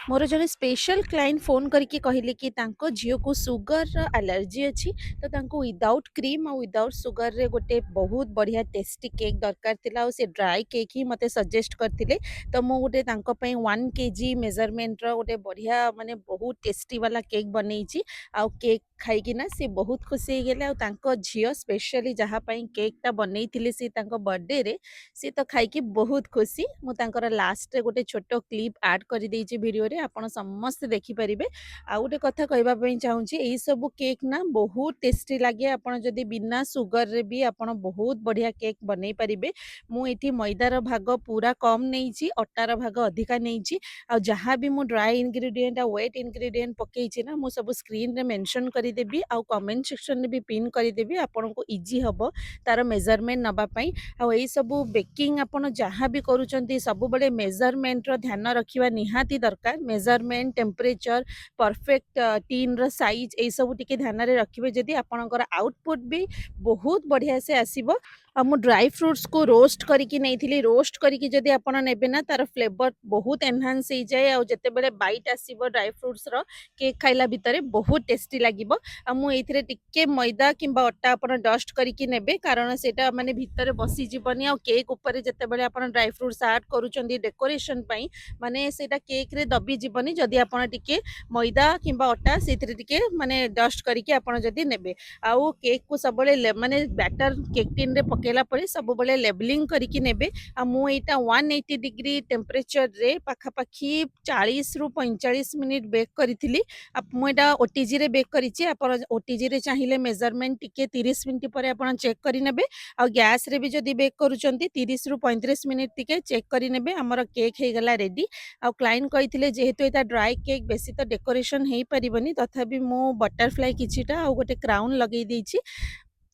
ମୋର ଜଣେ special client phone କରିକି କହିଲେ କି ତାଙ୍କ ଝିଅକୁ ସୁଗରର ଆଲର୍ଜି ଅଛି। ତ ତାଙ୍କୁ ୱିଦାଉଟ୍ କ୍ରିମ୍ ଆଉ ୱିଦାଉଟ୍ ସୁଗରରେ ଗୋଟେ ବହୁତ ବଢ଼ିଆ ଟେଷ୍ଟି କେକ୍ ଦରକାର ଥିଲା ଆଉ ସେ ଡ୍ରାଏ କେକ୍ ହିଁ ମୋତେ ସଜେଷ୍ଟ କରିଥିଲେ। ତ ମୁଁ ଗୋଟେ ତାଙ୍କ ପାଇଁ 1 କେଜି ମେଜରମେଣ୍ଟର ଗୋଟେ ବଢ଼ିଆ ମାନେ ବହୁତ ଟେଷ୍ଟି ବାଲା କେକ୍ ବନେଇଛି। ଆଉ କେକ୍ ଖାଇକିନା ସେ ବହୁତ ଖୁସି ହେଇଗଲେ ଆଉ ତାଙ୍କ ଝିଅ ସ୍ପେଶାଲି ଯାହା ପାଇଁ କେକ୍‌ଟା ବନେଇଥିଲେ ସେ ତାଙ୍କ ବର୍ଥଡେରେ, ସିଏ ତ ଖାଇକି ବହୁତ ଖୁସି। ମୁଁ ତାଙ୍କର ଲାଷ୍ଟରେ ଗୋଟେ ଛୋଟ କ୍ଲିପ୍ ଆଡ୍ କରିଦେଇଛି ଭିଡ଼ିଓରେ, ଆପଣ ସମସ୍ତେ ଦେଖିପାରିବେ। ଆଉ ଗୋଟେ କଥା କହିବା ପାଇଁ ଚାହୁଁଛି, ଏଇସବୁ କେକ୍ ନା ବହୁତ ଟେଷ୍ଟି ଲାଗେ। ଆପଣ ଯଦି ବିନା ସୁଗରରେ ବି ଆପଣ ବହୁତ ବଢ଼ିଆ କେକ୍ ବନେଇ ପାରିବେ। ମୁଁ ଏଠି ମଇଦାର ଭାଗ ପୁରା କମ୍ ନେଇଛି, ଅଟାର ଭାଗ ଅଧିକା ନେଇଛି। ଆଉ ଯାହା ବି ମୁଁ ଡ୍ରାଏ ଇନଗ୍ରିଡିଏଣ୍ଟ ଆଉ ୱେଟ୍ ଇନଗ୍ରିଡିଏଣ୍ଟ ପକେଇଛି ନା, ମୁଁ ସବୁ ସ୍କ୍ରିନରେ ମେନସନ୍ କରିଦେବି ଆଉ କମେଣ୍ଟ ସେକ୍ସନରେ ବି ପିନ୍ କରିଦେବି, ଆପଣଙ୍କୁ ଇଜି ହବ ତାର ମେଜରମେଣ୍ଟ ନେବା ପାଇଁ। ଆଉ ଏଇସବୁ ବେକିଂ ଆପଣ ଯାହା ବି କରୁଛନ୍ତି ସବୁବେଳେ ମେଜରମେଣ୍ଟର ଧ୍ୟାନ ରଖିବା ନିହାତି ଦରକାର। ମେଜରମେଣ୍ଟ, ଟେମ୍ପରେଚର, ପରଫେକ୍ଟ ଟିନ୍‌ର ସାଇଜ୍ ଏଇସବୁ ଟିକେ ଧ୍ୟାନରେ ରଖିବେ, ଯଦି ଆପଣଙ୍କର ଆଉଟପୁଟ୍ ବି ବହୁତ ବଢ଼ିଆ ସେ ଆସିବ। ଆଉ ମୁଁ ଡ୍ରାଇ ଫ୍ରୁଟ୍ସକୁ ରୋଷ୍ଟ କରିକି ନେଇଥିଲି। ରୋଷ୍ଟ କରିକି ଯଦି ଆପଣ ନେବେ ନା, ତାର ଫ୍ଲେଭର ବହୁତ ଏନହାନ୍ସ ହେଇଯାଏ। ଆଉ ଯେତେବେଳେ ବାଇଟ୍ ଆସିବ ଡ୍ରାଇ ଫ୍ରୁଟ୍ସର, କେକ୍ ଖାଇଲା ଭିତରେ ବହୁତ ଟେଷ୍ଟି ଲାଗିବ। ଆଉ ମୁଁ ଏଇଥିରେ ଟିକେ ମଇଦା କିମ୍ବା ଅଟା ଆପଣ ଡଷ୍ଟ କରିକି ନେବେ, କାରଣ ସେଇଟା ମାନେ ଭିତରେ ବସିଯିବନି। ଆଉ କେକ୍ ଉପରେ ଯେତେବେଳେ ଆପଣ ଡ୍ରାଇ ଫ୍ରୁଟ୍ସ ଆଡ୍ କରୁଛନ୍ତି ଡେକୋରେସନ୍ ପାଇଁ, ମାନେ ସେଇଟା କେକ୍‌ରେ ଦବିଯିବନି ଯଦି ଆପଣ ଟିକେ ମଇଦା କିମ୍ବା ଅଟା ସେଇଥିରେ ଟିକେ ମାନେ ଡଷ୍ଟ କରିକି ଆପଣ ଯଦି ନେବେ। ଆଉ କେକ୍‌କୁ ସବୁବେଳେ ମାନେ ବ୍ୟାଟର କେକ୍ ଟିନ୍‌ରେ ପକେଇଲା ପରେ ସବୁବେଳେ ଲେବଲିଂ କରିକି ନେବେ। ଆଉ ମୁଁ ଏଇଟା 180 ଡିଗ୍ରୀ ଟେମ୍ପରେଚରରେ ପାଖାପାଖି 40ରୁ 45 ମିନିଟ୍ ବେକ୍ କରିଥିଲି। ମୁଁ ଏଇଟା ଓଟିଜିରେ ବେକ୍ କରିଛି। ଆପଣ ଓଟିଜିରେ ଚାହିଁଲେ ମେଜରମେଣ୍ଟ ଟିକେ 30 ମିନିଟ୍ ପରେ ଆପଣ ଚେକ୍ କରିନେବେ। ଆଉ ଗ୍ୟାସ୍‌ରେ ବି ଯଦି ବେକ୍ କରୁଛନ୍ତି 30ରୁ 35 ମିନିଟ୍ ଟିକେ ଚେକ୍ କରିନେବେ। ଆମର କେକ୍ ହେଇଗଲା ରେଡ଼ି। ଆଉ କ୍ଲାଏଣ୍ଟ କହିଥିଲେ ଯେହେତୁ ଏଇଟା ଡ୍ରାଏ କେକ୍ ବେଶୀ ତ ଡେକୋରେସନ୍ ହେଇପାରିବନି, ତଥାପି ମୁଁ ବଟରଫ୍ଲାଏ କିଛିଟା ଆଉ ଗୋଟେ କ୍ରାଉନ୍ ଲଗେଇ ଦେଇଛି।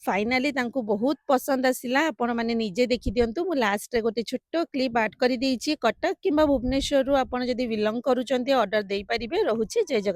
ଫାଇନାଲି ତାଙ୍କୁ ବହୁତ ପସନ୍ଦ ଆସିଲା। ଆପଣମାନେ ନିଜେ ଦେଖିଦିଅନ୍ତୁ। ମୁଁ ଲାଷ୍ଟରେ ଗୋଟେ ଛୋଟ କ୍ଲିପ୍ ଆଡ୍ କରିଦେଇଛି। କଟକ କିମ୍ବା ଭୁବନେଶ୍ୱରରୁ ଆପଣ ଯଦି ବିଲଙ୍ଗ କରୁଛନ୍ତି ଅର୍ଡର ଦେଇପାରିବେ। ରହୁଛି। ଜୟ ଜଗନ୍ନାଥ।